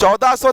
1400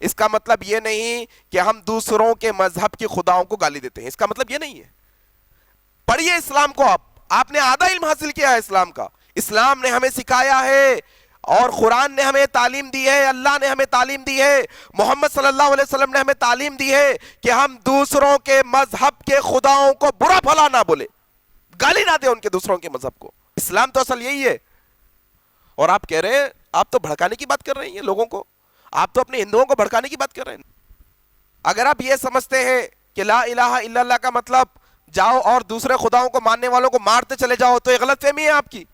اس کا مطلب یہ نہیں کہ ہم دوسروں کے مذہب کی خداؤں کو گالی دیتے ہیں، اس کا مطلب یہ نہیں ہے۔ پڑھیے اسلام کو، آپ نے آدھا علم حاصل کیا ہے اسلام کا، اسلام نے ہمیں سکھایا ہے اور قرآن نے ہمیں تعلیم دی ہے، اللہ نے ہمیں تعلیم دی ہے، محمد صلی اللہ علیہ وسلم نے ہمیں تعلیم دی ہے کہ ہم دوسروں کے مذہب کے خداؤں کو برا بھلا نہ بولے، گالی نہ دیں ان کے دوسروں کے مذہب کو۔ اسلام تو اصل یہی ہے۔ اور آپ کہہ رہے ہیں، آپ تو بھڑکانے کی بات کر رہے ہیں لوگوں کو، آپ تو اپنے ہندوؤں کو بھڑکانے کی بات کر رہے ہیں۔ اگر آپ یہ سمجھتے ہیں کہ لا الہ الا اللہ کا مطلب جاؤ اور دوسرے خداؤں کو ماننے والوں کو مارتے چلے جاؤ، تو یہ غلط فہمی ہے آپ کی۔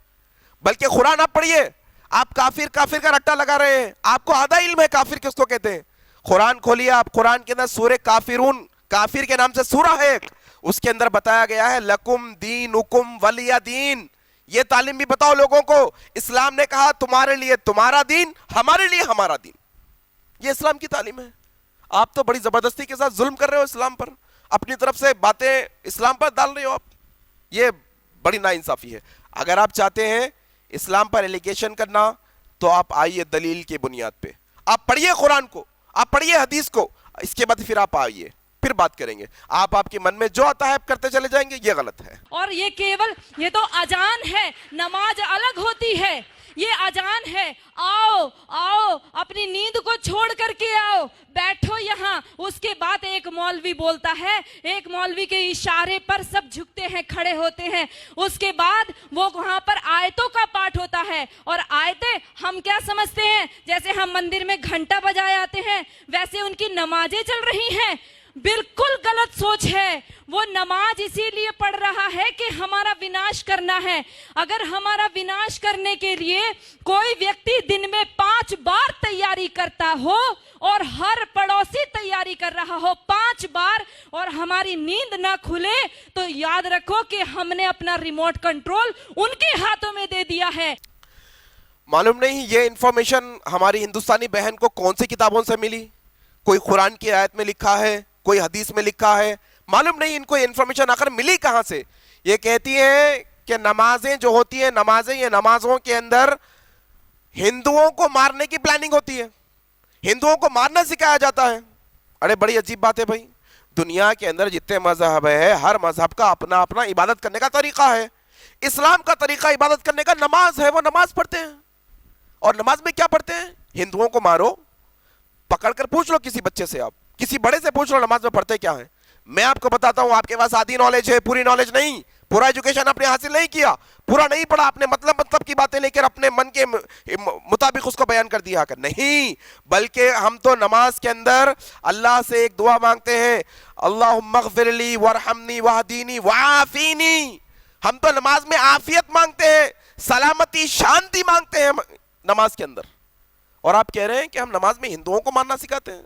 بلکہ قرآن آپ پڑھیے، آپ کافر کا رٹا لگا رہے ہیں، آپ کو آدھا علم ہے کافر کس کو کہتے ہیں۔ قرآن کھولیے آپ، قرآن کے اندر سورہ کافرون، کافر کے نام سے سورہ ہے، اس کے اندر بتایا گیا ہے لکم دینکم ولی دین۔ یہ تعلیم بھی بتاؤ لوگوں کو، اسلام نے کہا تمہارے لیے تمہارا دین، ہمارے لیے ہمارا دین، یہ اسلام کی تعلیم ہے۔ آپ تو بڑی زبردستی کے ساتھ ظلم کر رہے ہو اسلام پر، اپنی طرف سے باتیں اسلام پر ڈال رہے ہو آپ، یہ بڑی ناانصافی ہے۔ اگر آپ چاہتے ہیں اسلام پر ایلیگیشن کرنا تو آپ آئیے دلیل کی بنیاد پہ، آپ پڑھیے قرآن کو، آپ پڑھیے حدیث کو، اس کے بعد پھر آپ آئیے، پھر بات کریں گے۔ آپ کے من میں جو آتا ہے آپ کرتے چلے جائیں گے، یہ غلط ہے۔ اور یہ تو اذان ہے، نماز الگ ہوتی ہے، یہ اذان ہے، آؤ آؤ اپنی نیند کو چھوڑ کر کے آؤ، بیٹھو یہاں۔ اس کے بعد ایک مولوی بولتا ہے، ایک مولوی کے اشارے پر سب جھکتے ہیں، کھڑے ہوتے ہیں، اس کے بعد وہ وہاں پر آیتوں کا پاٹھ ہوتا ہے، اور آیتیں ہم کیا سمجھتے ہیں، جیسے ہم مندر میں گھنٹا بجائے آتے ہیں ویسے ان کی نمازیں چل رہی ہیں۔ بالکل غلط سوچ ہے۔ وہ نماز اسی لیے پڑھ رہا ہے کہ ہمارا وناش کرنا ہے۔ اگر ہمارا وناش کرنے کے لیے کوئی ویکتی دن میں 5 بار تیاری کرتا ہو اور ہر پڑوسی تیاری کر رہا ہو 5 بار، اور ہماری نیند نہ کھلے، تو یاد رکھو کہ ہم نے اپنا ریموٹ کنٹرول ان کے ہاتھوں میں دے دیا ہے۔ معلوم نہیں یہ انفارمیشن ہماری ہندوستانی بہن کو کون سی کتابوں سے ملی، کوئی قرآن کی آیت میں لکھا ہے، کوئی حدیث میں لکھا ہے، معلوم نہیں ان کو یہ انفارمیشن آخر ملی کہاں سے۔ یہ کہتی ہیں کہ نمازیں جو ہوتی ہیں، نمازیں، یہ نمازوں کے اندر ہندوؤں کو مارنے کی پلاننگ ہوتی ہے، ہندوؤں کو مارنا سکھایا جاتا ہے۔ ارے بڑی عجیب بات ہے بھائی، دنیا کے اندر جتنے مذہب ہے، ہر مذہب کا اپنا اپنا عبادت کرنے کا طریقہ ہے۔ اسلام کا طریقہ عبادت کرنے کا نماز ہے، وہ نماز پڑھتے ہیں، اور نماز میں کیا پڑھتے ہیں؟ ہندوؤں کو مارو، پکڑ کر پوچھ لو کسی بچے سے، آپ کسی بڑے سے پوچھ لو نماز میں پڑھتے کیا ہیں۔ میں آپ کو بتاتا ہوں، آپ کے پاس آدھی نالج ہے، پوری نالج نہیں، پورا ایجوکیشن آپ نے حاصل نہیں کیا، پورا نہیں پڑھا، آپ نے مطلب کی باتیں لے کر اپنے من کے مطابق اس کو بیان کر دیا کر، نہیں، بلکہ ہم تو نماز کے اندر اللہ سے ایک دعا مانگتے ہیں، اللہم اغفر لی وارحمنی واہدینی وعافینی۔ ہم تو نماز میں عافیت مانگتے ہیں، سلامتی، شانتی مانگتے ہیں نماز کے اندر، اور آپ کہہ رہے ہیں کہ ہم نماز میں ہندوؤں کو ماننا سکھاتے ہیں۔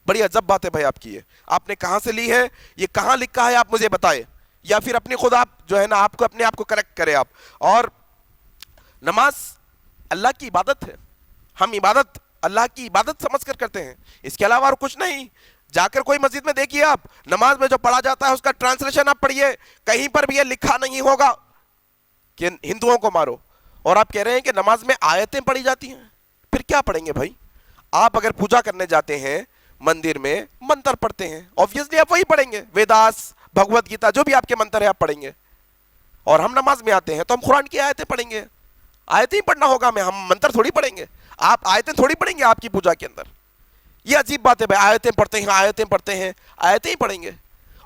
بڑی عجب بات ہے بھائی آپ کی، آپ نے کہاں سے لی ہے، یہ کہاں لکھا ہے، آپ مجھے بتائیں، یا پھر اپنی خود آپ جو ہے نا آپ کو اپنے آپ کو کریکٹ کرے آپ۔ اور نماز اللہ کی عبادت ہے، ہم عبادت اللہ کی عبادت سمجھ کر کرتے ہیں، اس کے علاوہ اور کچھ نہیں۔ جا کر کوئی مسجد میں دیکھیے آپ، نماز میں جو پڑھا جاتا ہے اس کا ٹرانسلیشن آپ پڑھیے، کہیں پر بھی یہ لکھا نہیں ہوگا کہ ہندوؤں کو مارو، اور آپ کہہ رہے ہیں کہ نماز میں آیتیں پڑھی جاتی ہیں۔ پھر کیا پڑھیں گے بھائی؟ آپ اگر پوجا کرنے جاتے ہیں مندر میں، منتر پڑھتے ہیں، obviously آپ وہی پڑھیں گے، ویداس، بھگوت گیتا، جو بھی آپ کے منتر ہے آپ پڑھیں گے۔ اور ہم نماز میں آتے ہیں تو ہم قرآن کی آیتیں پڑھیں گے، آیتیں ہی پڑھنا ہوگا ہمیں، ہم منتر تھوڑی پڑھیں گے، آپ آیتیں تھوڑی پڑھیں گے آپ کی پوجا کے اندر۔ یہ عجیب بات ہے بھائی، آیتیں پڑھتے ہیں، آیتیں پڑھتے ہیں، آیتیں ہی پڑھیں گے۔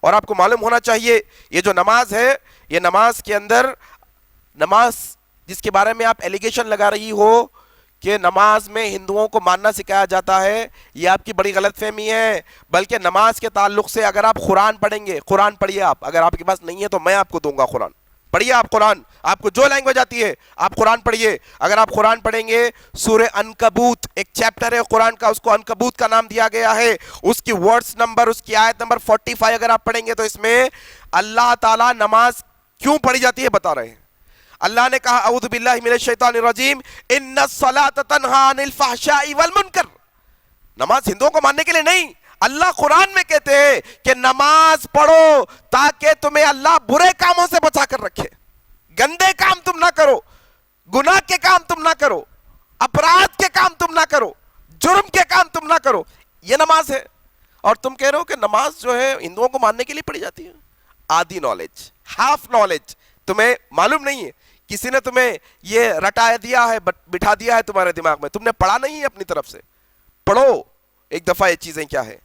اور آپ کو معلوم ہونا چاہیے یہ جو نماز ہے، یہ نماز کے اندر، نماز جس کے بارے میں آپ ایلیگیشن لگا رہی ہو کہ نماز میں ہندوؤں کو ماننا سکھایا جاتا ہے، یہ آپ کی بڑی غلط فہمی ہے۔ بلکہ نماز کے تعلق سے اگر آپ قرآن پڑھیں گے، قرآن پڑھیے آپ، اگر آپ کے پاس نہیں ہے تو میں آپ کو دوں گا قرآن، پڑھیے آپ قرآن، آپ کو جو لینگویج آتی ہے آپ قرآن پڑھیے۔ اگر آپ قرآن پڑھیں گے، سورہ عنکبوت ایک چیپٹر ہے قرآن کا، اس کو عنکبوت کا نام دیا گیا ہے، اس کی ورڈز نمبر، اس کی آیت نمبر 45 اگر آپ پڑھیں گے تو اس میں اللہ تعالیٰ نماز کیوں پڑھی جاتی ہے بتا رہے ہیں۔ اللہ نے کہا اعوذ باللہ من الشیطان الرجیم ان الصلاۃ تنہی عن الفحشاء والمنکر۔ نماز ہندوؤں کو ماننے کے لیے نہیں، اللہ قرآن میں کہتے ہیں کہ نماز پڑھو تاکہ تمہیں اللہ برے کاموں سے بچا کر رکھے، گندے کام تم نہ کرو، گناہ کے کام تم نہ کرو، اپرادھ کے کام تم نہ کرو، جرم کے کام تم نہ کرو۔ یہ نماز ہے، اور تم کہہ رہے ہو کہ نماز جو ہے ہندوؤں کو ماننے کے لیے پڑھی جاتی ہے. آدھی نالج، ہاف نالج، تمہیں معلوم نہیں ہے، کسی نے تمہیں یہ رٹا دیا ہے، بٹھا دیا ہے تمہارے دماغ میں، تم نے پڑھا نہیں ہے اپنی طرف سے. پڑھو ایک دفعہ یہ چیزیں کیا ہے،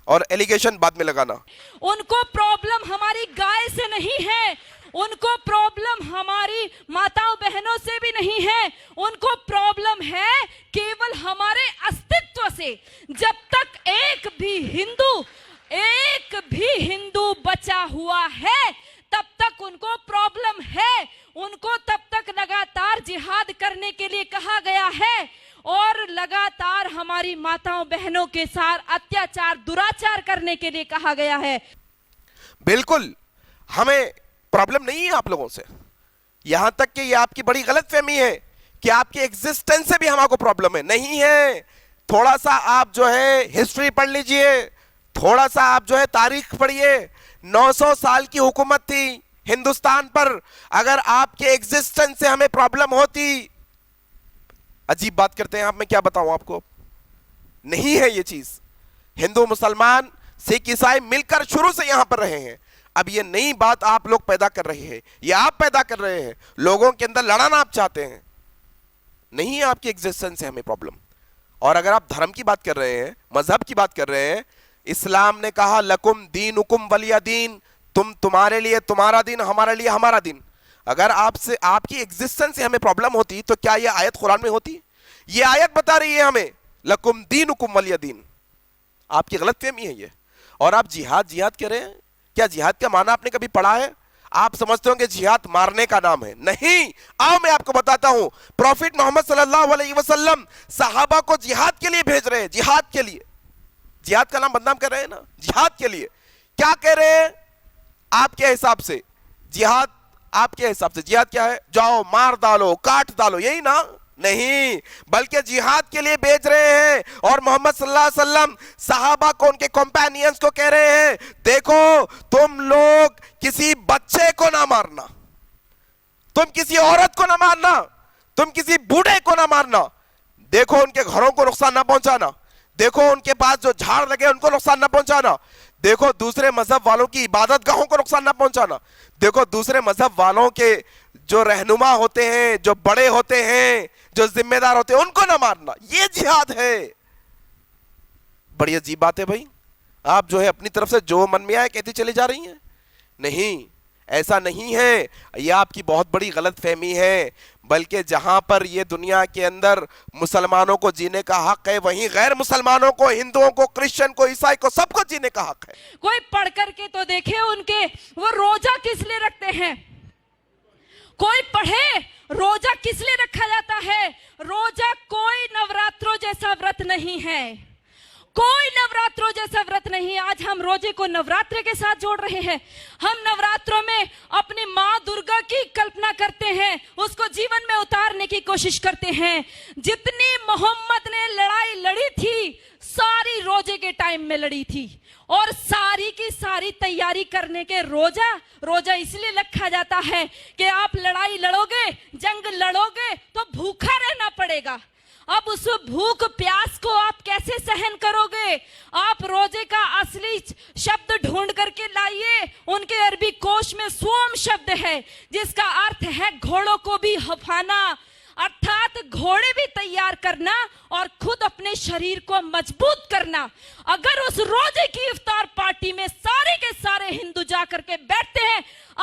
اور ایلیگیشن بعد میں لگانا. ان کو پرابلم ہماری گائے سے نہیں ہے، ان کو پرابلم ہماری ماتاؤں بہنوں سے بھی نہیں ہے، ان کو پرابلم ہے کیول ہمارے استتو سے. جب تک ایک بھی ہندو بچا ہوا ہے تب تک ان کو پرابلم ہے. ان کو تب تک لگاتار جہاد کرنے کے لیے کہا گیا ہے اور لگاتار ہماری ماتاؤں بہنوں کے ساتھ اتیاچار دراچار کرنے کے لیے کہا گیا ہے. بالکل ہمیں پرابلم نہیں ہے آپ لوگوں سے، یہاں تک کہ یہ آپ کی بڑی غلط فہمی ہے کہ آپ کی ایگزسٹنس سے بھی ہمارے کو پرابلم ہے. نہیں ہے. تھوڑا سا آپ جو ہے ہسٹری پڑھ لیجئے، تھوڑا سا آپ جو ہے تاریخ پڑھیے. 900 سال کی حکومت تھی ہندوستان پر. اگر آپ کے ایگزسٹنس سے ہمیں پرابلم ہوتی، عجیب بات کرتے ہیں آپ، میں کیا بتاؤں آپ کو، نہیں ہے یہ چیز. ہندو مسلمان سکھ عیسائی مل کر شروع سے یہاں پر رہے ہیں. اب یہ نئی بات آپ لوگ پیدا کر رہے ہیں، یہ آپ پیدا کر رہے ہیں، لوگوں کے اندر لڑانا آپ چاہتے ہیں. نہیں ہے آپ کی ایگزسٹنس سے ہمیں پرابلم. اور اگر آپ دھرم کی بات کر رہے ہیں، مذہب کی بات کر رہے ہیں، اسلام نے کہا لکم دینکم ولی دین، تمہارے لیے تمہارا دین، ہمارے لیے ہمارا دین. اگر آپ کی ایگزسٹنس سے ہمیں پرابلم ہوتی تو کیا یہ آیت قرآن میں ہوتی؟ یہ آیت بتا رہی ہے ہمیں لکم دینکم ولی دین. آپ کی غلط فہمی ہے یہ. اور آپ جہاد کہہ رہے ہیں. کیا جہاد کا معنی آپ نے کبھی پڑھا ہے؟ آپ سمجھتے ہوں کہ جہاد مارنے کا نام ہے. نہیں. آؤ میں آپ کو بتاتا ہوں. پروفیٹ محمد صلی اللہ علیہ وسلم صحابہ کو جہاد کے لیے بھیج رہے ہیں، جہاد کے لیے. جہاد کا نام بدنام کر رہے ہیں نا، جہاد کے لیے. کیا کہہ رہے ہیں آپ کے حساب سے؟ جہاد آپ کے حساب سے جہاد کیا ہے؟ جاؤ مار ڈالو، کاٹ ڈالو، یہی نا؟ نہیں، بلکہ جہاد کے لیے بھیج رہے ہیں. اور محمد صلی اللہ علیہ وسلم صحابہ کو، ان کے کمپینینز کو کہہ رہے ہیں دیکھو تم لوگ کسی بچے کو نہ مارنا، تم کسی عورت کو نہ مارنا، تم کسی بوڑھے کو نہ مارنا. دیکھو ان کے گھروں کو نقصان نہ پہنچانا، دیکھو ان کے پاس جو جھاڑ لگے ان کو نقصان نہ پہنچانا، دیکھو دوسرے مذہب والوں کی عبادت گاہوں کو نقصان نہ پہنچانا، دیکھو دوسرے مذہب والوں کے جو رہنما ہوتے ہیں، جو بڑے ہوتے ہیں، جو ذمہ دار ہوتے ہیں، ان کو نہ مارنا. یہ جہاد ہے. بڑی عجیب بات ہے بھائی. آپ جو ہے اپنی طرف سے جو من میں آئے کہتی چلی جا رہی ہیں. نہیں، ایسا نہیں ہے. یہ آپ کی بہت بڑی غلط فہمی ہے. بلکہ جہاں پر یہ دنیا کے اندر مسلمانوں کو جینے کا حق ہے، وہیں غیر مسلمانوں کو، ہندوؤں کو، کرسچن کو، عیسائی کو، سب کو جینے کا حق ہے. کوئی پڑھ کر کے تو دیکھے ان کے وہ روزہ کس لیے رکھتے ہیں. کوئی پڑھے روزہ کس لیے رکھا جاتا ہے. روزہ کوئی نوراتروں جیسا ورت نہیں ہے، کوئی نوراتروں جیسا ورت نہیں. آج ہم روزے کو نوراترے کے ساتھ جوڑ رہے ہیں. ہم نوراتروں میں اپنی ماں درگا کی کلپنا کرتے ہیں، اس کو جیون میں اتارنے کی کوشش کرتے ہیں. جتنی محمد نے لڑائی لڑی تھی ساری روزے کے ٹائم میں لڑی تھی. اور ساری کی ساری تیاری کرنے کے روزہ اس لیے رکھا جاتا ہے کہ آپ لڑائی لڑو گے، جنگ لڑو گے تو بھوکا رہنا پڑے گا. اب اس بھوک پیاس کو آپ کیسے سہن کرو گے؟ آپ روزے کا اصلی شبد ڈھونڈ کر کے لائیے. ان کے عربی کوش میں سوم شبد ہے جس کا ارتھ ہے گھوڑوں کو بھی ہفانا، ارتھات گھوڑے بھی تیار کرنا اور خود اپنے شریر کو مضبوط کرنا. اگر اس روزے کی افطار پارٹی میں سارے کے سارے ہندو جا کر کے بیٹھتے ہیں،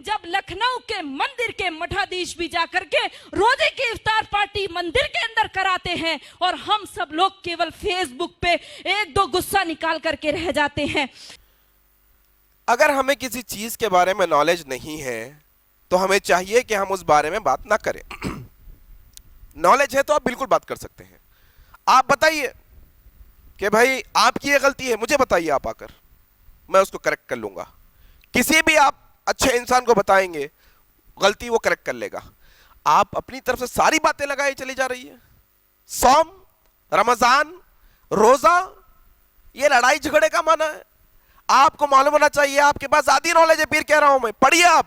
جب لکھنؤ کے مندر کے مٹھادھیش بھی جا کر کے روزے کی افطار پارٹی مندر کے اندر کراتے ہیں اور ہم سب لوگ کیول فیس بک پہ ایک دو غصہ نکال کر کے رہ جاتے ہیں. اگر ہمیں کسی چیز کے بارے میں نالج نہیں ہے تو ہمیں چاہیے کہ ہم اس بارے میں بات نہ کریں. نالج ہے تو آپ بالکل بات کر سکتے ہیں. آپ بتائیے کہ بھائی آپ کی یہ غلطی ہے، مجھے بتائیے آپ آ کر، میں اس کو کریکٹ کر لوں گا. کسی بھی آپ اچھے انسان کو بتائیں گے غلطی وہ کریکٹ کر لے گا. آپ اپنی طرف سے ساری باتیں لگائی چلی جا رہی ہے. صوم، رمضان، روزہ، یہ لڑائی جھگڑے کا معنی ہے. آپ کو معلوم ہونا چاہیے، آپ کے پاس آدھی نالج ہے، پھر کہہ رہا ہوں میں. پڑھیے آپ.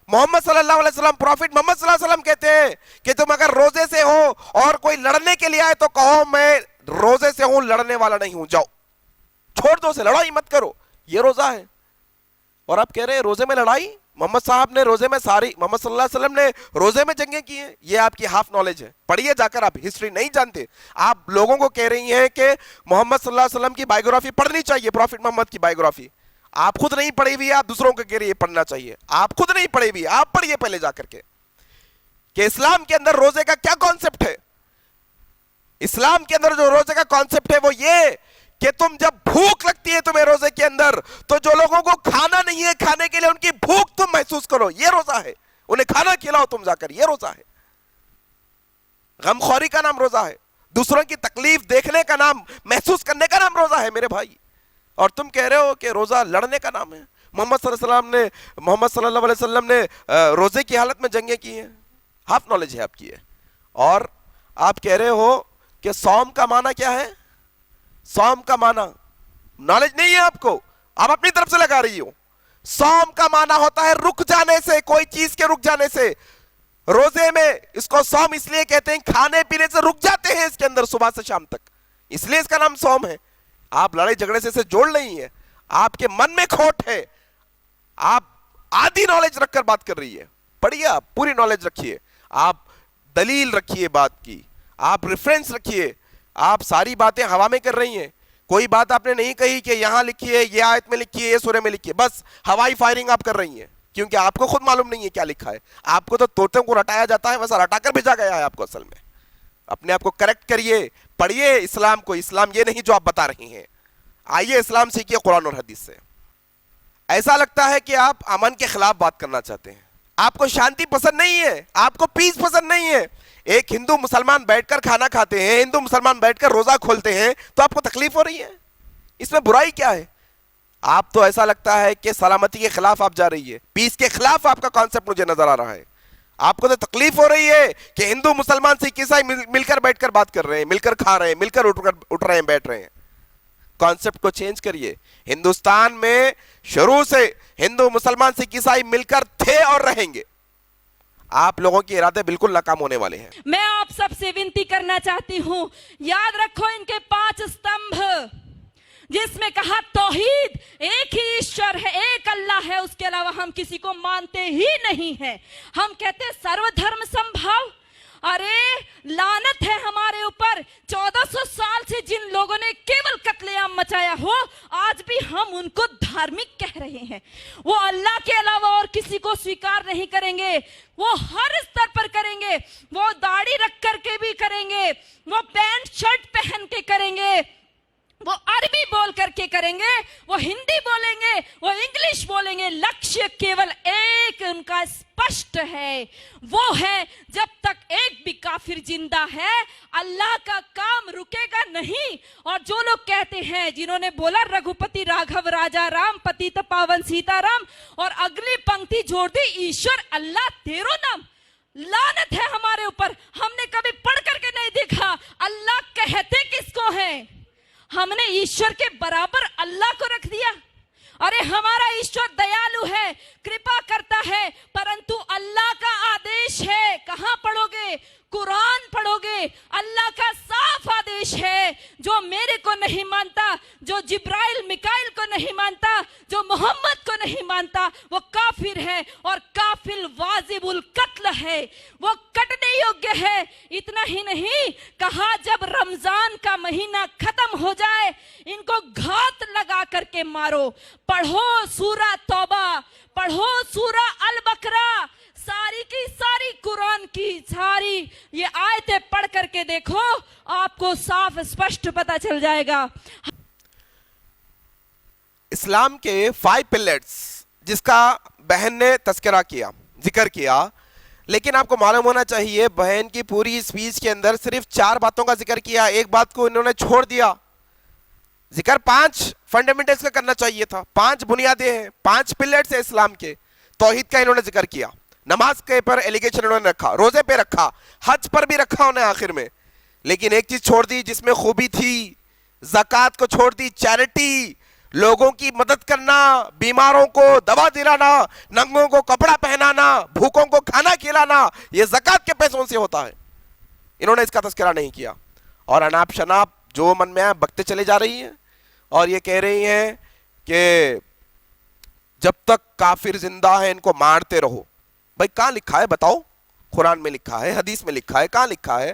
محمد صلی اللہ علیہ وسلم، پروفیٹ محمد صلی اللہ علیہ وسلم کہتے ہیں کہ تم اگر روزے سے ہو اور کوئی لڑنے کے لیے آئے تو کہو میں روزے سے ہوں لڑنے والا نہیں ہوں, جاؤ چھوڑ دو اسے, لڑائی مت کرو, یہ روزہ ہے. اور آپ کہہ رہے ہیں روزے میں لڑائی؟ محمد صاحب نے روزے میں محمد صلی اللہ علیہ وسلم نے روزے میں جنگیں کی ہیں. یہ آپ کی ہاف نالج ہے, پڑھیے جا کر, آپ ہسٹری نہیں جانتے. آپ لوگوں کو کہہ رہی ہیں کہ محمد صلی اللہ علیہ وسلم کی بائیوگرافی پڑھنی چاہیے, پروفٹ محمد کی بائیوگرافی. آپ خود نہیں پڑھی ہوئی, آپ دوسروں کو کہہ رہی ہے پڑھنا چاہیے. آپ خود نہیں پڑھی ہوئی, آپ پڑھیے پہلے جا کر کے کہ اسلام کے اندر روزے کا کیا کانسیپٹ ہے. اسلام کے اندر جو روزے کا کانسیپٹ ہے وہ یہ کہ تم جب بھوک لگتی ہے تمہیں روزے کے اندر, تو جو لوگوں کو کھانا نہیں ہے کھانے کے لیے ان کی بھوک تم محسوس کرو, یہ روزہ ہے. انہیں کھانا کھلاؤ تم جا کر, یہ روزہ ہے. غمخوری کا نام روزہ ہے, دوسروں کی تکلیف دیکھنے کا نام, محسوس کرنے کا نام روزہ ہے میرے بھائی. اور تم کہہ رہے ہو کہ روزہ لڑنے کا نام ہے. محمد صلی اللہ علیہ وسلم نے روزے کی حالت میں جنگیں کی ہیں. ہاف نالج ہے آپ کی. اور آپ کہہ رہے ہو کہ صوم کا معنی کیا ہے؟ صوم کا معنی نالج نہیں ہے آپ کو, آپ اپنی طرف سے لگا رہی ہو. صوم کا معنی ہوتا ہے رک جانے سے, کوئی چیز کے رک جانے سے. روزے میں اس کو صوم اس لیے کہتے ہیں, کھانے پینے سے رک جاتے ہیں اس کے اندر صبح سے شام تک, اس لیے اس کا نام صوم ہے. آپ لڑائی جھگڑے سے اسے جوڑ نہیں ہے, آپ کے من میں کھوٹ ہے. آپ آدھی نالج رکھ کر بات کر رہی ہے. پڑھیے, آپ پوری نالج رکھیے, آپ دلیل رکھیے بات کی, آپ ریفرنس رکھیے. آپ ساری باتیں ہوا میں کر رہی ہیں. کوئی بات آپ نے نہیں کہی کہ یہاں لکھی ہے, یہ آیت میں لکھی ہے, یہ سورہ میں لکھی ہے. بس ہوائی فائرنگ آپ کر رہی ہیں, کیونکہ آپ کو خود معلوم نہیں ہے کیا لکھا ہے. آپ کو تو طوطوں کو رٹایا جاتا ہے, ویسا رٹا کر بھیجا گیا ہے آپ کو. اصل میں اپنے آپ کو کریکٹ کریے, پڑھیے اسلام کو. اسلام یہ نہیں جو آپ بتا رہی ہیں. آئیے اسلام سیکھیے قرآن اور حدیث سے. ایسا لگتا ہے کہ آپ امن کے خلاف بات کرنا چاہتے ہیں. آپ کو شانتی پسند نہیں ہے, آپ کو پیس پسند نہیں ہے. ایک ہندو مسلمان بیٹھ کر کھانا کھاتے ہیں, ہندو مسلمان بیٹھ کر روزہ کھولتے ہیں, تو آپ کو تکلیف ہو رہی ہے. اس میں برائی کیا ہے؟ آپ تو ایسا لگتا ہے کہ سلامتی کے خلاف آپ جا رہی ہے, پیس کے خلاف آپ کا کانسیپٹ مجھے نظر آ رہا ہے. آپ کو تو تکلیف ہو رہی ہے کہ ہندو مسلمان سکھ عیسائی مل کر بیٹھ کر بات کر رہے ہیں, مل کر کھا رہے ہیں, مل کر اٹھ رہے ہیں, بیٹھ رہے ہیں. کانسیپٹ کو چینج کریے. ہندوستان میں شروع سے ہندو مسلمان سکھ عیسائی مل کر تھے اور رہیں گے. آپ لوگوں کے ارادے بالکل ناکام ہونے والے ہیں. میں آپ سب سے ونتی کرنا چاہتی ہوں, یاد رکھو ان کے 5 استمبھ, جس میں کہا توحید, ایک ہی ایشور ہے, ایک اللہ ہے, اس کے علاوہ ہم کسی کو مانتے ہی نہیں ہیں. ہم کہتے ہیں سرو دھرم سمبھاو. ارے لعنت ہے ہمارے اوپر, 1400 سال سے جن لوگوں نے کیول قتل عام مچایا ہو, آج بھی ہم ان کو دھارمک کہہ رہے ہیں. وہ اللہ کے علاوہ اور کسی کو سویکار نہیں کریں گے. وہ ہر استر پر کریں گے, وہ داڑھی رکھ کر کے بھی کریں گے, وہ پینٹ شرٹ پہن کے کریں گے, وہ عربی بول کر کے کریں گے, وہ ہندی بولیں گے, وہ انگلش بولیں گے. لکشیہ کیول ایک ان کا اسپشٹ ہے, وہ ہے جب تک ایک بھی کافر زندہ ہے اللہ کا کام رکے گا نہیں. اور جو لوگ کہتے ہیں, جنہوں نے بولا رگھوپتی راگھو راجا رام پتیت پاون سیتا رام, اور اگلی پنکتی جوڑ دی ایشور اللہ تیرو نام. لعنت ہے ہمارے اوپر, ہم نے کبھی پڑھ کر کے نہیں دیکھا اللہ کہتے کس کو ہیں. ہم نے ایشور کے برابر اللہ کو رکھ دیا. ارے ہمارا ایشور دیالو ہے, کرپا کرتا ہے, پرنتو اللہ کا آدیش ہے. کہاں پڑھو گے؟ قرآن پڑھو گے. اللہ کا صاف آدیش ہے, جو میرے کو نہیں مانتا, جو جبرائیل میکائیل کو نہیں مانتا, جو محمد کو نہیں مانتا, وہ کافر ہے, اور کافر واجب القتل ہے, وہ کٹنے یوگیہ ہے. اتنا ہی نہیں کہا, جب رمضان کا مہینہ ختم ہو جائے ان کو گھات لگا کر کے مارو. پڑھو سورہ توبہ, پڑھو سورہ البقرہ, ساری کی ساری قرآن کی ساری یہ آیتیں پڑھ کر کے دیکھو, آپ کو صاف اسپشٹ پتا چل جائے گا. اسلام کے 5 پلرز جس کا بہن نے تذکرہ کیا, ذکر کیا, لیکن آپ کو معلوم ہونا چاہیے بہن کی پوری اسپیچ کے اندر صرف 4 باتوں کا ذکر کیا, ایک بات کو انہوں نے چھوڑ دیا. ذکر 5 فنڈامنٹلز کا کرنا چاہیے تھا, 5 بنیادیں ہیں, 5 پلرز ہیں اسلام کے. توحید کا انہوں نے ذکر کیا, نماز کے پر ایلیگیشن انہوں نے رکھا, روزے پہ رکھا, حج پر بھی رکھا انہیں آخر میں, لیکن ایک چیز چھوڑ دی جس میں خوبی تھی, زکوٰۃ کو چھوڑ دی. چیریٹی, لوگوں کی مدد کرنا, بیماروں کو دوا دلانا, ننگوں کو کپڑا پہنانا, بھوکوں کو کھانا کھلانا, یہ زکوٰۃ کے پیسوں سے ہوتا ہے. انہوں نے اس کا تذکرہ نہیں کیا. اور اناپ شناپ جو من میں آیا بکتے چلے جا رہی ہیں اور یہ کہہ رہی ہیں کہ جب تک کافر زندہ ہیں ان کو مارتے رہو. بھائی کہاں لکھا ہے بتاؤ؟ قرآن میں لکھا ہے, حدیث میں لکھا ہے, کہاں لکھا ہے؟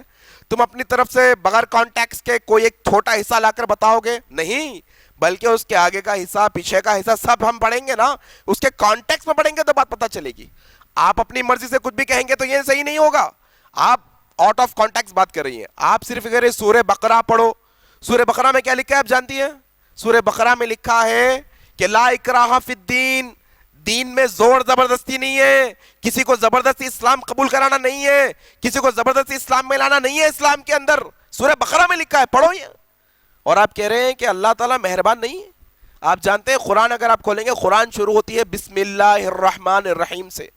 تم اپنی طرف سے بغیر کانٹیکس کے کوئی ایک چھوٹا حصہ لا کر بتاؤ گے؟ نہیں, بلکہ اس کے آگے کا حصہ, پیچھے کا حصہ سب ہم پڑھیں گے نا, اس کے کانٹیکس میں پڑھیں گے تو بات پتہ چلے گی. آپ اپنی مرضی سے کچھ بھی کہیں گے تو یہ صحیح نہیں ہوگا. آپ آؤٹ آف کانٹیکس بات کر رہی ہیں. آپ صرف اگر سورہ بقرہ پڑھو, سورہ بقرہ میں کیا لکھا ہے آپ جانتی ہیں؟ سورہ بقرہ میں لکھا ہے کہ لا اکراہ فی الدین, دین میں زور زبردستی نہیں ہے, کسی کو زبردستی اسلام قبول کرانا نہیں ہے, کسی کو زبردستی اسلام میں لانا نہیں ہے. اسلام کے اندر سورہ بقرہ میں لکھا ہے, پڑھو یہ. اور آپ کہہ رہے ہیں کہ اللہ تعالیٰ مہربان نہیں ہے. آپ جانتے ہیں قرآن اگر آپ کھولیں گے, قرآن شروع ہوتی ہے بسم اللہ الرحمن الرحیم سے.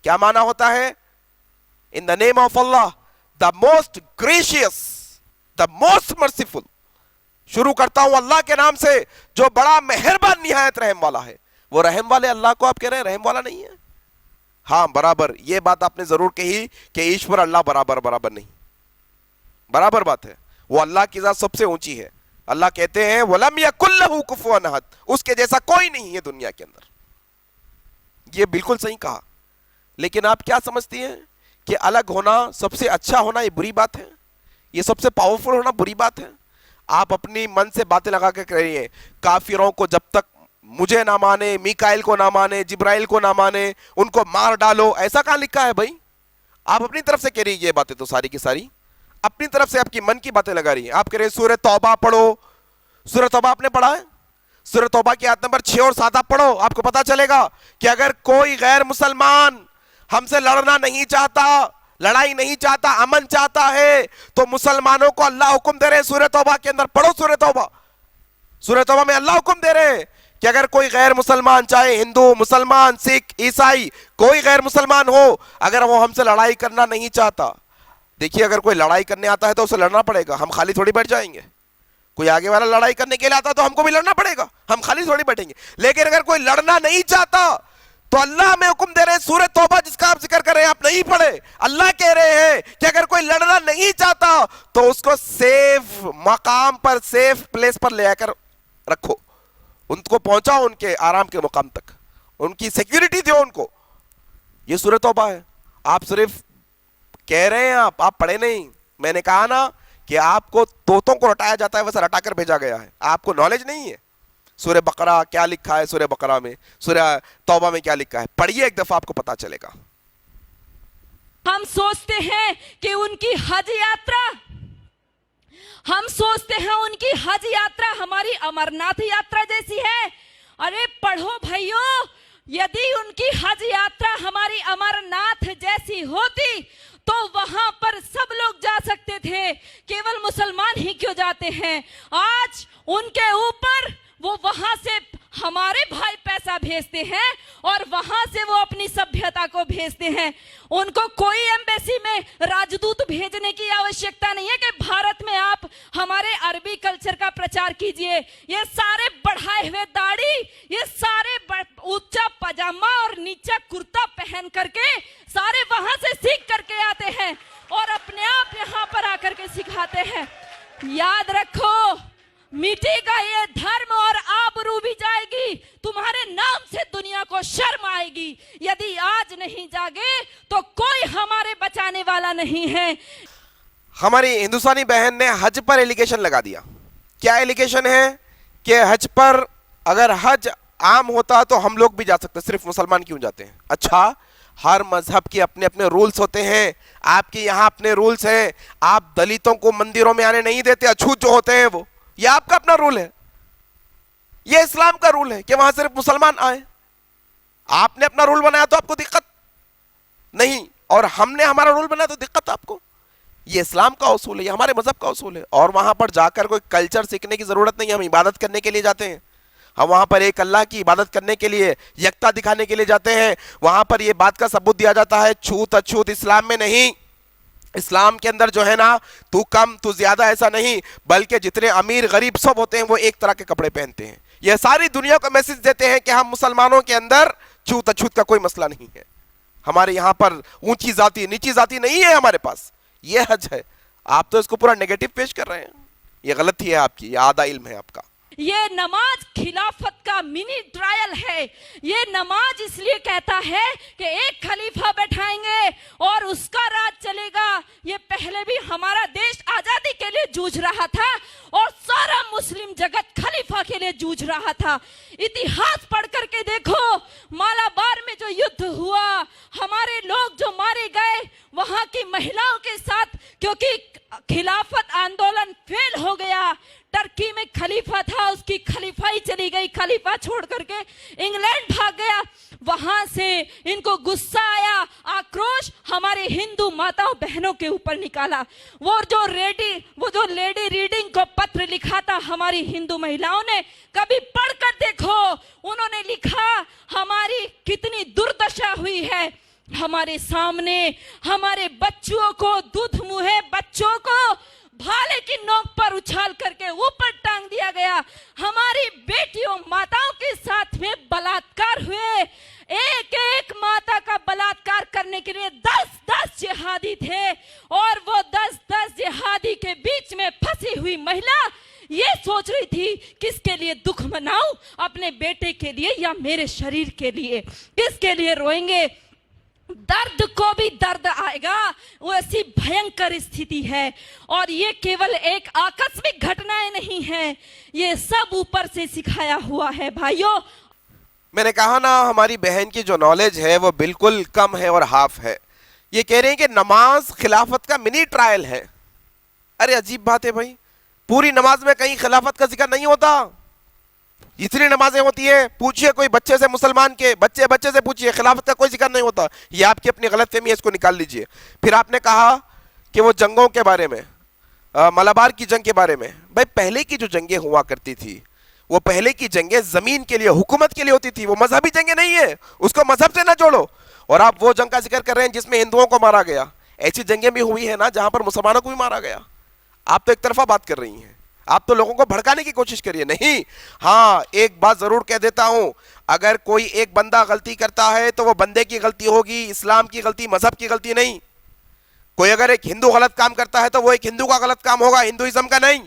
کیا معنی ہوتا ہے؟ In the name of Allah, the most gracious, the most merciful. شروع کرتا ہوں اللہ کے نام سے جو بڑا مہربان نہایت رحم والا ہے. وہ رحم والے اللہ کو آپ کہہ رہے ہیں رحم والا نہیں ہے؟ ہاں برابر, یہ بات آپ نے ضرور کہی کہ ایشور اللہ برابر نہیں. برابر بات ہے, وہ اللہ کی ذات سب سے اونچی ہے. اللہ کہتے ہیں وَلَمْ يَكُنْ لَهُ كُفُوًا أَحَدٌ, اس کے جیسا کوئی نہیں ہے دنیا کے اندر. یہ بالکل صحیح کہا. لیکن آپ کیا سمجھتی ہیں کہ الگ ہونا, سب سے اچھا ہونا یہ بری بات ہے؟ یہ سب سے پاورفل ہونا بری بات ہے؟ آپ اپنی من سے باتیں لگا کے کہہ رہی ہیں کافروں کو جب تک مجھے نہ مانے, میکائیل کو نہ مانے, جبرائیل کو نہ مانے, ان کو مار ڈالو. ایسا کہاں لکھا ہے بھائی؟ آپ اپنی طرف سے کہہ رہی ہیں یہ باتیں, تو ساری کی ساری اپنی طرف سے آپ کی من کی باتیں لگا رہی ہیں. آپ کہہ رہے ہیں سورہ توبہ پڑھو. سورہ توبہ آپ نے پڑھا ہے؟ سورہ توبہ کی آیت نمبر 6 اور 7 آپ پڑھو, آپ کو پتا چلے گا کہ اگر کوئی غیر مسلمان ہم سے لڑنا نہیں چاہتا, لڑائی نہیں چاہتا, امن چاہتا ہے, تو مسلمانوں کو اللہ حکم دے رہے ہیں سورہ توبہ کے اندر, پڑھو سورہ توبہ. سورہ توبہ میں اللہ حکم دے رہے ہیں کہ اگر کوئی غیر مسلمان, چاہے ہندو, مسلمان, سکھ, عیسائی, کوئی غیر مسلمان ہو, اگر وہ ہم سے لڑائی کرنا نہیں چاہتا, دیکھیے اگر کوئی لڑائی کرنے آتا ہے تو اسے لڑنا پڑے گا, ہم خالی تھوڑی بیٹھ جائیں گے. کوئی آگے والا لڑائی کرنے کے لیے آتا تو ہم کو بھی لڑنا پڑے گا, ہم خالی تھوڑی بیٹھیں گے. لیکن اگر کوئی لڑنا نہیں چاہتا تو اللہ ہمیں حکم دے رہے ہیں سورہ توبہ جس کا آپ ذکر کر رہے ہیں, آپ نہیں پڑھے, اللہ کہہ رہے ہیں کہ اگر کوئی لڑنا نہیں چاہتا تو اس کو سیف مقام پر, سیف پلیس پر لے آ کر رکھو, ان کو پہنچاؤ ان کے آرام کے مقام تک, ان کی سیکیورٹی دو ان کو. یہ سورہ توبہ ہے. آپ صرف کہہ رہے ہیں, آپ پڑھے نہیں. میں نے کہا نا کہ آپ کو طوطوں کو رٹایا جاتا ہے ویسا رٹا کر بھیجا گیا ہے, آپ کو نالج نہیں ہے. سورہ بقرہ کیا لکھا ہے, سورہ بقرہ میں, سورہ توبہ میں کیا لکھا ہے, پڑھیے ایک دفعہ آپ کو پتا چلے گا. ہم سوچتے ہیں کہ ان کی حج یاترا, ہم سوچتے ہیں ان کی حج یاترا ہماری امرناتھ یاترا جیسی ہے. ارے پڑھو بھائیو, یدی ان کی حج یاترا ہماری امرناتھ جیسی ہوتی تو وہاں پر سب لوگ جا سکتے تھے, کیول مسلمان ہی کیوں جاتے ہیں؟ آج ان کے اوپر وہ وہاں سے ہمارے بھائی پیسہ بھیجتے ہیں اور وہاں سے وہ اپنی سبھیتا کو بھیجتے ہیں. ان کو کوئی ایمبیسی میں راجدوت بھیجنے کی آوشکتا نہیں ہے کہ بھارت میں آپ ہمارے عربی کلچر کا پرچار کیجئے. یہ سارے بڑھائے ہوئے داڑھی, یہ سارے اونچا پاجامہ اور نیچا کرتا پہن کر کے سارے وہاں سے سیکھ کر کے آتے ہیں اور اپنے آپ یہاں پر آ کر کے سکھاتے ہیں. یاد رکھو, میٹے گا یہ دھرم اور آبرو بھی جائے گی, تمہارے نام سے دنیا کو شرم آئے گی. یدی آج نہیں جاگے تو کوئی ہمارے بچانے والا نہیں ہے. ہماری ہندوستانی بہن نے حج پر ایلیگیشن لگا دیا. کیا ایلیگیشن ہے کہ حج پر اگر حج عام ہوتا تو ہم لوگ بھی جا سکتے, صرف مسلمان کیوں جاتے ہیں؟ اچھا, ہر مذہب کے اپنے اپنے رولز ہوتے ہیں. آپ کے یہاں اپنے رولز ہیں. آپ دلتوں کو مندروں میں آنے نہیں دیتے, اچھوت جو ہوتے ہیں وہ, یہ آپ کا اپنا رول ہے. یہ اسلام کا رول ہے کہ وہاں صرف مسلمان آئیں. آپ نے اپنا رول بنایا تو آپ کو دقت نہیں, اور ہم نے ہمارا رول بنایا تو دقت آپ کو. یہ اسلام کا اصول ہے, یہ ہمارے مذہب کا اصول ہے. اور وہاں پر جا کر کوئی کلچر سیکھنے کی ضرورت نہیں ہے, ہم عبادت کرنے کے لیے جاتے ہیں. ہم وہاں پر ایک اللہ کی عبادت کرنے کے لیے, یکتا دکھانے کے لیے جاتے ہیں. وہاں پر یہ بات کا ثبوت دیا جاتا ہے چھوت اچھوت اسلام میں نہیں. اسلام کے اندر جو ہے نا, تو کم تو زیادہ ایسا نہیں, بلکہ جتنے امیر غریب سب ہوتے ہیں وہ ایک طرح کے کپڑے پہنتے ہیں. یہ ساری دنیا کو میسج دیتے ہیں کہ ہم مسلمانوں کے اندر چھوت اچھوت کا کوئی مسئلہ نہیں ہے. ہمارے یہاں پر اونچی ذاتی نیچی ذاتی نہیں ہے ہمارے پاس. یہ حج ہے. آپ تو اس کو پورا نیگیٹو پیش کر رہے ہیں. یہ غلطی ہے آپ کی, یہ آدھا علم ہے آپ کا. یہ نماز خلافت کا منی ٹرائل ہے. یہ نماز اس لیے کہتا ہے کہ ایک خلیفہ بیٹھائیں گے اور اس کا راج چلے گا. یہ پہلے بھی ہمارا دیش آزادی کے لیے جوجھ رہا تھا اور سارا مسلم جگت خلیفہ کے لیے جوجھ رہا تھا. اتہاس پڑھ کر کے دیکھو, مالابار میں جو یدھ ہوا, ہمارے لوگ جو مارے گئے وہاں کی مہیلاؤں کے ساتھ, کیونکہ خلافت آندولن فیل ہو گیا. ٹرکی میں خلیفہ تھا, اس کی خلیفائی چلی گئی, خلیفہ چھوڑ کر کے انگلینڈ بھاگ گیا. وہاں سے ان کو غصہ آیا, آکروش ہمارے ہندو ماتاؤں بہنوں کے اوپر نکالا. وہ جو لیڈی ریڈنگ کو پتر لکھا تھا ہماری ہندو مہیلاؤں نے, کبھی پڑھ کر دیکھو. انہوں نے لکھا ہماری کتنی دردشا ہوئی ہے. ہمارے سامنے ہمارے بچوں کو, دودھ منہے بچوں کو بھالے کی نوک پر اچھال کر کے اوپر ٹانگ دیا گیا. ہماری بیٹیوں ماتاؤں کے ساتھ میں بلاತ್ಕಾರ ہوئے. ایک ایک ماتا کا بلاತ್ಕಾರ کرنے کے لیے 10 جہادی تھے, اور وہ 10 جہادی کے بیچ میں پھنسی ہوئی مہیلا یہ سوچ رہی تھی کس کے لیے دکھ مناؤں, اپنے بیٹے کے لیے یا میرے شریر کے لیے, کس کے لیے روئیں گے. درد کو بھی درد آئے گا, وہ ایسی بھینکر استھتی ہے. اور یہ کیول ایک آکسمک گھٹنائیں نہیں ہیں, یہ سب اوپر سے سکھایا ہوا ہے. بھائیوں, میں نے کہا نا, ہماری بہن کی جو نالج ہے وہ بالکل کم ہے اور ہاف ہے. یہ کہہ رہے ہیں کہ نماز خلافت کا منی ٹرائل ہے. ارے عجیب بات ہے بھائی, پوری نماز میں کہیں خلافت کا ذکر نہیں ہوتا. اتنی نمازیں ہوتی ہیں, پوچھئے کوئی بچے سے, مسلمان کے بچے سے پوچھئے, خلافت کا کوئی ذکر نہیں ہوتا. یہ آپ کی اپنی غلط فہمی ہے, اس کو نکال لیجئے. پھر آپ نے کہا کہ وہ جنگوں کے بارے میں, ملابار کی جنگ کے بارے میں. بھائی پہلے کی جو جنگیں ہوا کرتی تھی, وہ پہلے کی جنگیں زمین کے لیے, حکومت کے لیے ہوتی تھی. وہ مذہبی جنگیں نہیں ہیں, اس کو مذہب سے نہ جوڑو. اور آپ وہ جنگ کا ذکر کر رہے ہیں جس میں ہندوؤں کو مارا گیا. ایسی جنگیں بھی ہوئی ہیں نا جہاں پر مسلمانوں کو بھی مارا گیا. آپ تو ایک طرفہ بات کر رہی ہیں, آپ تو لوگوں کو بھڑکانے کی کوشش کریے. نہیں, ہاں ایک بات ضرور کہہ دیتا ہوں, اگر کوئی ایک بندہ غلطی کرتا ہے تو وہ بندے کی غلطی ہوگی, اسلام کی غلطی, مذہب کی غلطی نہیں. کوئی اگر ایک ہندو غلط کام کرتا ہے تو وہ ایک ہندو کا غلط کام ہوگا, ہندوازم کا نہیں.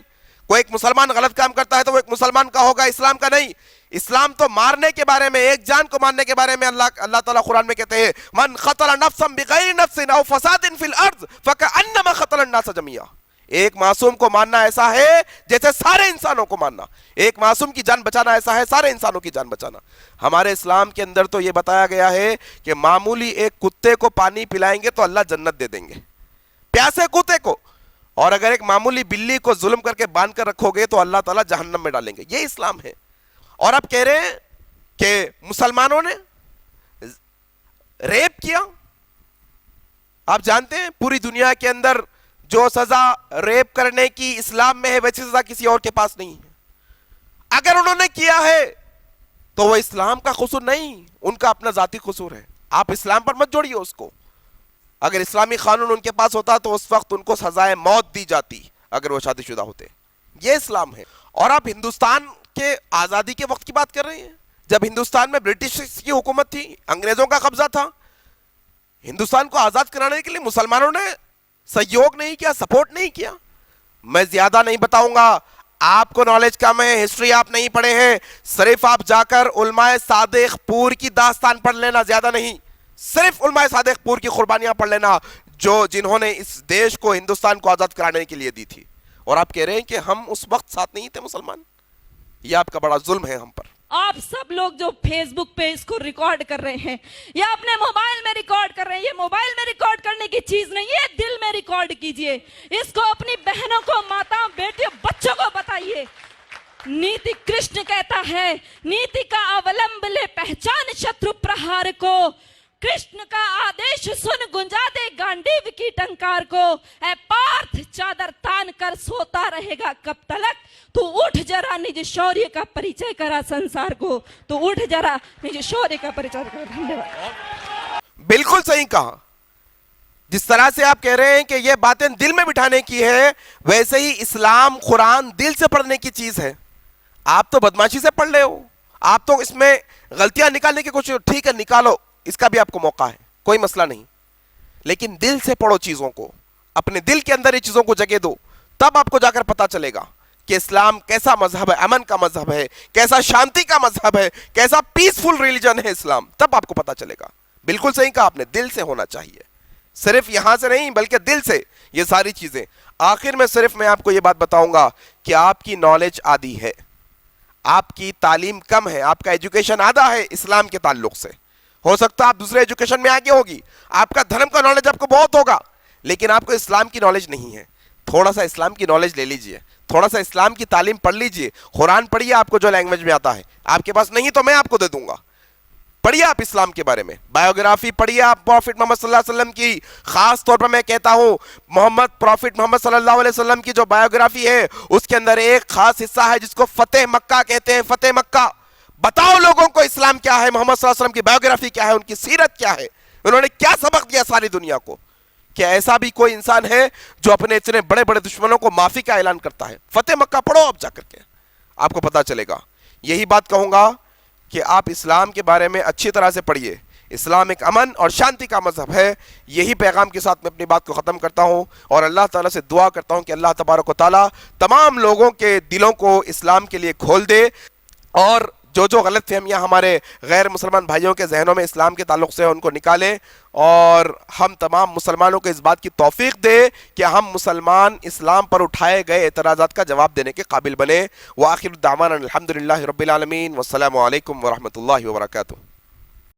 کوئی ایک مسلمان غلط کام کرتا ہے تو وہ ایک مسلمان کا ہوگا, اسلام کا نہیں. اسلام تو مارنے کے بارے میں, ایک جان کو مارنے کے بارے میں اللہ تعالیٰ قرآن میں کہتے ہیں, من قتل نفسا بغیر نفس او فساد فی الارض فکأنما قتل الناس جميعا. ایک معصوم کو ماننا ایسا ہے جیسے سارے انسانوں کو ماننا. ایک معصوم کی جان بچانا ایسا ہے سارے انسانوں کی جان بچانا. ہمارے اسلام کے اندر تو یہ بتایا گیا ہے کہ معمولی ایک کتے کو پانی پلائیں گے تو اللہ جنت دے دیں گے, پیاسے کتے کو. اور اگر ایک معمولی بلی کو ظلم کر کے باندھ کر رکھو گے تو اللہ تعالیٰ جہنم میں ڈالیں گے. یہ اسلام ہے. اور آپ کہہ رہے ہیں کہ مسلمانوں نے ریپ کیا. آپ جانتے ہیں پوری دنیا کے اندر جو سزا ریپ کرنے کی اسلام میں ہے ویسی سزا کسی اور کے پاس نہیں ہے. اگر انہوں نے کیا ہے تو وہ اسلام کا قصور نہیں, ان کا اپنا ذاتی قصور ہے. آپ اسلام پر مت جوڑیے اس کو. اگر اسلامی قانون ان کے پاس ہوتا تو اس وقت ان کو سزائے موت دی جاتی اگر وہ شادی شدہ ہوتے. یہ اسلام ہے. اور آپ ہندوستان کے آزادی کے وقت کی بات کر رہے ہیں, جب ہندوستان میں برٹش کی حکومت تھی, انگریزوں کا قبضہ تھا. ہندوستان کو آزاد کرانے کے لیے مسلمانوں نے سہیوگ نہیں کیا, سپورٹ نہیں کیا. میں زیادہ نہیں بتاؤں گا, آپ کو نالج کم ہے, ہسٹری آپ نہیں پڑھے ہیں. صرف آپ جا کر علماء صادق پور کی داستان پڑھ لینا, زیادہ نہیں. صرف علماء صادق پور کی قربانیاں پڑھ لینا جنہوں نے اس دیش کو, ہندوستان کو آزاد کرانے کے لیے دی تھی. اور آپ کہہ رہے ہیں کہ ہم اس وقت ساتھ نہیں تھے مسلمان. یہ آپ کا بڑا ظلم ہے ہم پر. آپ سب لوگ جو فیس بک پہ اس کو ریکارڈ کر رہے ہیں یا اپنے موبائل میں ریکارڈ کر رہے ہیں, یہ موبائل میں ریکارڈ کرنے کی چیز نہیں ہے, دل میں ریکارڈ کیجئے. اس کو اپنی بہنوں کو, ماتاؤں, بیٹیوں, بچوں کو بتائیے. نیتی کرشن کہتا ہے, نیتی کا اولمب لے پہچان شترو پرہار کو, کرشن کا آدیش سن گنجا دے گانڈیو کی ٹنکار کو. اے پارتھ چادر تان کر سوتا رہے گا کب تلک, تو اٹھ جرا نج شوریہ کا پریچے کرا سنسار کو. تو اٹھ جرا نج شوریہ کا پریچے کرا. دھنیہ واد. بالکل صحیح کہا. جس طرح سے آپ کہہ رہے ہیں کہ یہ باتیں دل میں بٹھانے کی ہے, ویسے ہی اسلام, قرآن دل سے پڑھنے کی چیز ہے. آپ تو بدماشی سے پڑھ رہے ہو, آپ تو اس میں غلطیاں نکالنے کی کوشش, ٹھیک ہے نکالو, اس کا بھی آپ کو موقع ہے, کوئی مسئلہ نہیں. لیکن دل سے پڑھو چیزوں کو, اپنے دل کے اندر یہ چیزوں کو جگہ دو, تب آپ کو جا کر پتا چلے گا کہ اسلام کیسا مذہب ہے, امن کا مذہب ہے, کیسا شانتی کا مذہب ہے, کیسا پیسفل ریلیجن ہے اسلام, تب آپ کو پتا چلے گا. بالکل صحیح کہا آپ نے, دل سے ہونا چاہیے, صرف یہاں سے نہیں بلکہ دل سے یہ ساری چیزیں. آخر میں صرف میں آپ کو یہ بات بتاؤں گا کہ آپ کی نالج آدھی ہے, آپ کی تعلیم کم ہے, آپ کا ایجوکیشن آدھا ہے اسلام کے تعلق سے. ہو سکتا ہے آپ دوسرے ایجوکیشن میں آگے ہوگی, آپ کا دھرم کا نالج آپ کو بہت ہوگا, لیکن آپ کو اسلام کی نالج نہیں ہے. تھوڑا سا اسلام کی نالج لے لیجئے, تھوڑا سا اسلام کی تعلیم پڑھ لیجئے, قرآن پڑھیے آپ کو جو لینگویج میں آتا ہے. آپ کے پاس نہیں تو میں آپ کو دے دوں گا, پڑھیے آپ اسلام کے بارے میں, بایوگرافی پڑھیے آپ پروفٹ محمد صلی اللہ علیہ وسلم کی. خاص طور پر میں کہتا ہوں پروفٹ محمد صلی اللہ علیہ وسلم کی جو بایوگرافی ہے اس کے اندر ایک خاص حصہ ہے جس کو فتح مکہ کہتے ہیں. فتح مکہ, بتاؤ لوگوں کو اسلام کیا ہے, محمد صلی اللہ علیہ وسلم کی بایوگرافی کیا ہے, ان کی سیرت کیا ہے, انہوں نے کیا سبق دیا ساری دنیا کو. کیا ایسا بھی کوئی انسان ہے جو اپنے اتنے بڑے بڑے دشمنوں کو معافی کا اعلان کرتا ہے؟ فتح مکہ پڑھو آپ جا کر کے, آپ کو پتا چلے گا. یہی بات کہوں گا کہ آپ اسلام کے بارے میں اچھی طرح سے پڑھیے. اسلام ایک امن اور شانتی کا مذہب ہے. یہی پیغام کے ساتھ میں اپنی بات کو ختم کرتا ہوں اور اللہ تعالیٰ سے دعا کرتا ہوں کہ اللہ تبارک و تعالیٰ تمام لوگوں کے دلوں کو اسلام کے لیے کھول دے, اور جو غلط فہمیاں ہمارے غیر مسلمان بھائیوں کے ذہنوں میں اسلام کے تعلق سے ان کو نکالیں, اور ہم تمام مسلمانوں کو اس بات کی توفیق دے کہ ہم مسلمان اسلام پر اٹھائے گئے اعتراضات کا جواب دینے کے قابل بنے. وآخر دعوانا الحمدللہ رب العالمین, والسلام علیکم ورحمۃ اللہ وبرکاتہ.